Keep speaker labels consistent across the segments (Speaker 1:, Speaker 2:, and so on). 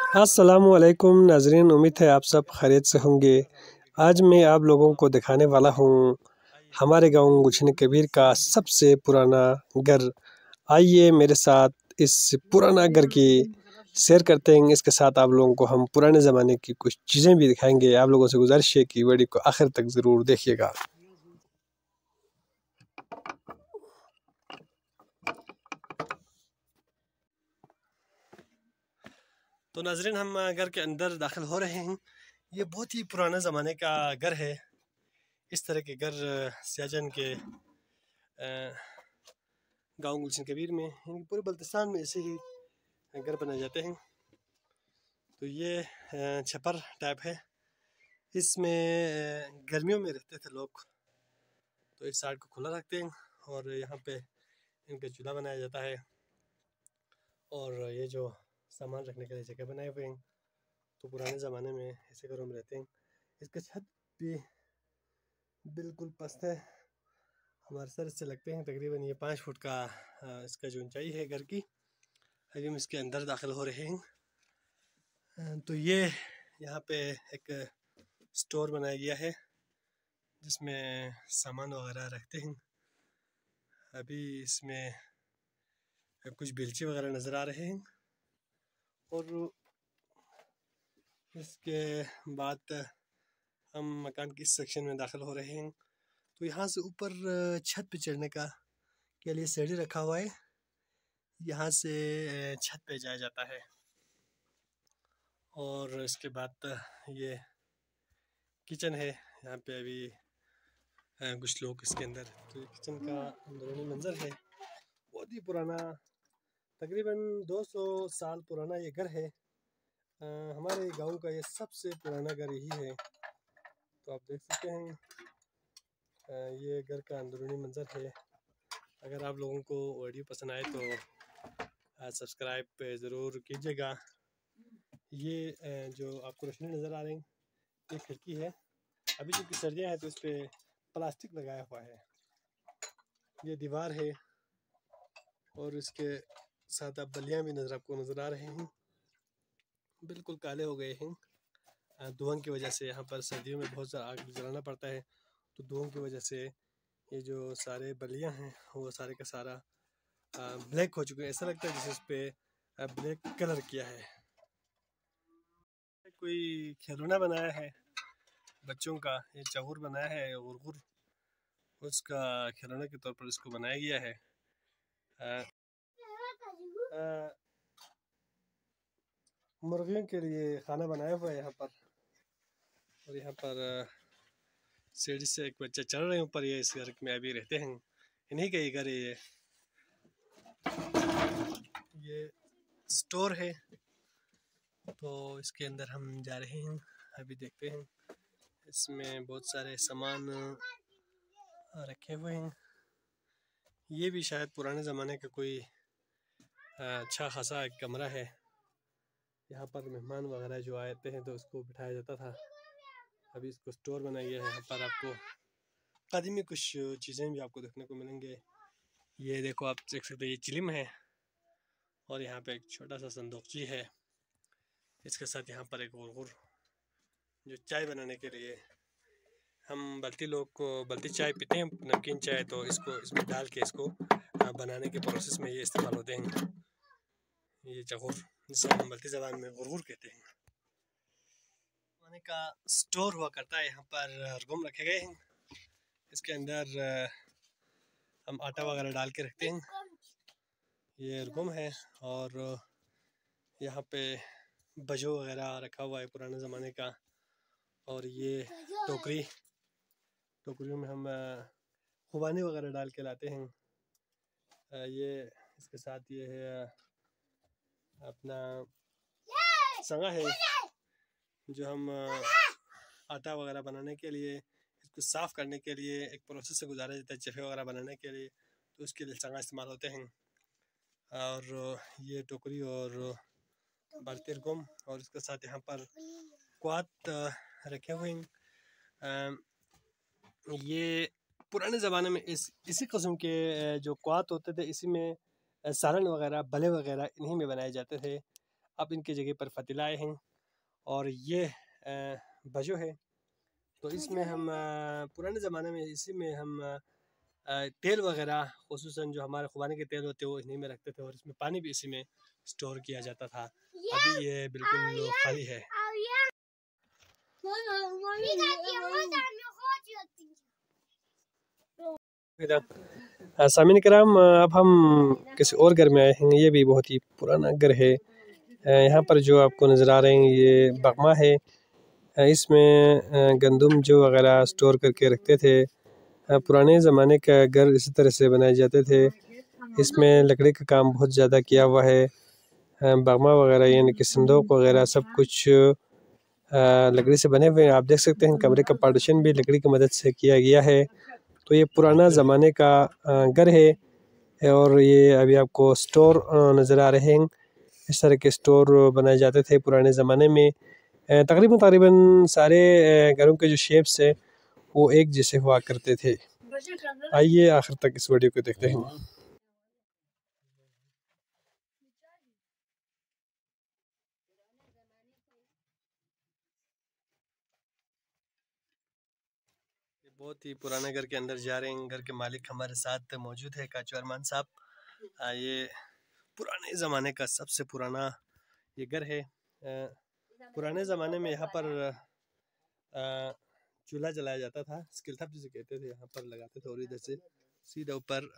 Speaker 1: अस्सलामुअलैकुम नाजरीन, उम्मीद है आप सब खैरियत से होंगे। आज मैं आप लोगों को दिखाने वाला हूँ हमारे गांव गुलशन कबीर का सबसे पुराना घर। आइए मेरे साथ इस पुराना घर की सैर करते हैं। इसके साथ आप लोगों को हम पुराने ज़माने की कुछ चीज़ें भी दिखाएंगे। आप लोगों से गुजारिश है कि वीडियो को आखिर तक ज़रूर देखिएगा। तो नाजरीन, हम घर के अंदर दाखिल हो रहे हैं। ये बहुत ही पुराना ज़माने का घर है। इस तरह के घर सियाचन के गांव गुलशन कबीर में, यानी पूरे बल्तिस्तान में ऐसे ही घर बनाए जाते हैं। तो ये छपर टाइप है। इसमें गर्मियों में रहते थे लोग, तो इस साइड को खुला रखते हैं और यहाँ पे इनका चूल्हा बनाया जाता है। और ये जो सामान रखने के लिए जगह बनाए हुए हैं, तो पुराने ज़माने में ऐसे घरों में रहते हैं। इसका छत भी बिल्कुल पस्त है, हमारे सर से लगते हैं। तकरीबन ये 5 फुट का इसका जो ऊंचाई है घर की। अभी हम इसके अंदर दाखिल हो रहे हैं। तो ये यहाँ पे एक स्टोर बनाया गया है जिसमें सामान वगैरह रखते हैं। अभी इसमें कुछ बेलचे वगैरह नज़र आ रहे हैं। और इसके बाद हम मकान की इस सेक्शन में दाखिल हो रहे हैं। तो यहाँ से ऊपर छत पे चढ़ने का के लिए सीढ़ी रखा हुआ है। यहाँ से छत पे जाया जाता है। और इसके बाद ये किचन है। यहाँ पे अभी कुछ लोग इसके अंदर, तो किचन का अंदरूनी मंजर है। बहुत ही पुराना, तकरीबन 200 साल पुराना ये घर है। हमारे गांव का ये सबसे पुराना घर यही है। तो आप देख सकते हैं ये घर का अंदरूनी मंजर है। अगर आप लोगों को वीडियो पसंद आए तो सब्सक्राइब ज़रूर कीजिएगा। ये जो आपको रोशनी नज़र आ रही है, ये खिड़की है। अभी चूँकि सर्दियाँ हैं तो इस पर प्लास्टिक लगाया हुआ है। ये दीवार है और इसके साथ आप बल्लियाँ भी आपको नज़र आ रहे हैं, बिल्कुल काले हो गए हैं धुआं की वजह से। यहाँ पर सर्दियों में बहुत सा आग जलाना पड़ता है, तो धुआं की वजह से ये जो सारे बल्लियाँ हैं वो सारे का सारा ब्लैक हो चुके हैं। ऐसा लगता है जैसे इस पर ब्लैक कलर किया है। कोई खिलौना बनाया है बच्चों का, ये चौर बनाया है गुरगुर, उसका खिलौने के तौर पर इसको बनाया गया है। मुर्गियों के लिए खाना बनाया हुआ है यहाँ पर। और यहाँ पर सीढ़ी से एक बच्चा चढ़ रहे हैं ऊपर। ये इस घर में अभी रहते हैं, इन्हीं का ही घर है ये स्टोर है। तो इसके अंदर हम जा रहे हैं, अभी देखते हैं। इसमें बहुत सारे सामान रखे हुए हैं। ये भी शायद पुराने ज़माने का कोई अच्छा खासा एक कमरा है। यहाँ पर मेहमान वगैरह जो आते हैं तो उसको बिठाया जाता था। अभी इसको स्टोर बनाया गया है। यहाँ पर आपको कदीमी कुछ चीज़ें भी आपको देखने को मिलेंगे। ये देखो, आप देख सकते हैं, ये चिलिम है। और यहाँ पे एक छोटा सा संदूकची है। इसके साथ यहाँ पर एक गुरगुर, जो चाय बनाने के लिए हम लोग को बल्टी चाय पीते हैं, नमकीन चाय, तो इसको इसमें डाल के इसको बनाने के प्रोसेस में ये इस्तेमाल होते हैं। ये चगुर, जिसे हम बल्टी ज़बान में गुरगुर कहते हैं, पानी का स्टोर हुआ करता है। यहाँ पर रगुम रखे गए हैं। इसके अंदर हम आटा वगैरह डाल के रखते हैं। ये रगुम है। और यहाँ पे बजो वगैरह रखा हुआ है पुराने ज़माने का। और ये टोकरियों में हम खुबानी वगैरह डाल के लाते हैं। ये इसके साथ ये है अपना संगा है, जो हम आटा वगैरह बनाने के लिए, इसको साफ़ करने के लिए एक प्रोसेस से गुजारा जाता है चफ़े वगैरह बनाने के लिए, तो उसके लिए संगा इस्तेमाल होते हैं। और ये टोकरी और बाल्टी रगुम, और इसके साथ यहाँ पर क्वात रखे हुए हैं। ये पुराने ज़माने में इसी किस्म के जो क्वात होते थे, इसी में सालन वगैरह, बले वगैरह इन्हीं में बनाए जाते थे। अब इनकी जगह पर फतिला आए हैं। और ये बजो है। तो इसमें हम पुराने ज़माने में इसी में हम तेल वगैरह खुसूसन जो हमारे खुबानी के तेल होते हैं वो इन्हीं में रखते थे और इसमें पानी भी इसी में स्टोर किया जाता था। अभी ये बिल्कुल खाली है। सामीन कराम, अब हम किसी और घर में आए हैं। ये भी बहुत ही पुराना घर है। यहाँ पर जो आपको नज़र आ रहे हैं ये बगमा है। इसमें गंदम जो वगैरह स्टोर करके रखते थे। पुराने ज़माने का घर इसी तरह से बनाए जाते थे। इसमें लकड़ी का काम बहुत ज़्यादा किया हुआ है। बगमा वगैरह यानी कि संदूक वगैरह सब कुछ लकड़ी से बने हुए हैं। आप देख सकते हैं कमरे का पार्टीशन भी लकड़ी की मदद से किया गया है। तो ये पुराना ज़माने का घर है और ये अभी आपको स्टोर नज़र आ रहे हैं। इस तरह के स्टोर बनाए जाते थे पुराने ज़माने में। तकरीबन सारे घरों के जो शेप्स है वो एक जैसे हुआ करते थे। आइए आखिर तक इस वीडियो को देखते हैं। बहुत ही पुराने घर के अंदर जा रहे हैं। घर के मालिक हमारे साथ मौजूद है, काचू अरमान साहब। ये पुराने ज़माने का सबसे पुराना ये घर है। पुराने ज़माने में यहाँ पर चूल्हा जलाया जाता था, स्किल्थप जिसे कहते थे, यहाँ पर लगाते थे और इधर से सीधा ऊपर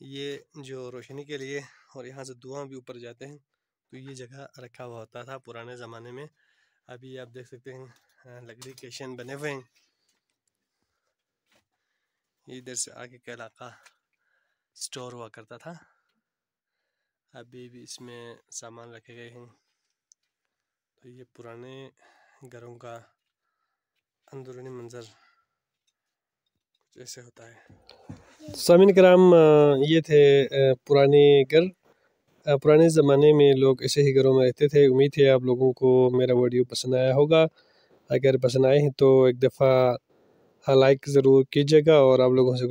Speaker 1: ये जो रोशनी के लिए और यहाँ से धुआं भी ऊपर जाते हैं। तो ये जगह रखा हुआ होता था पुराने ज़माने में। अभी आप देख सकते हैं लकड़ी के शेन बने हुए हैं। इधर से आगे का इलाका स्टोर हुआ करता था। अभी भी इसमें सामान रखे गए हैं। तो ये पुराने घरों का अंदरूनी मंजर कुछ ऐसे होता है। सामीन कराम, ये थे पुराने घर। पुराने ज़माने में लोग ऐसे ही घरों में रहते थे। उम्मीद है आप लोगों को मेरा वीडियो पसंद आया होगा। अगर पसंद आए हैं तो एक दफ़ा लाइक ज़रूर कीजिएगा और आप लोगों से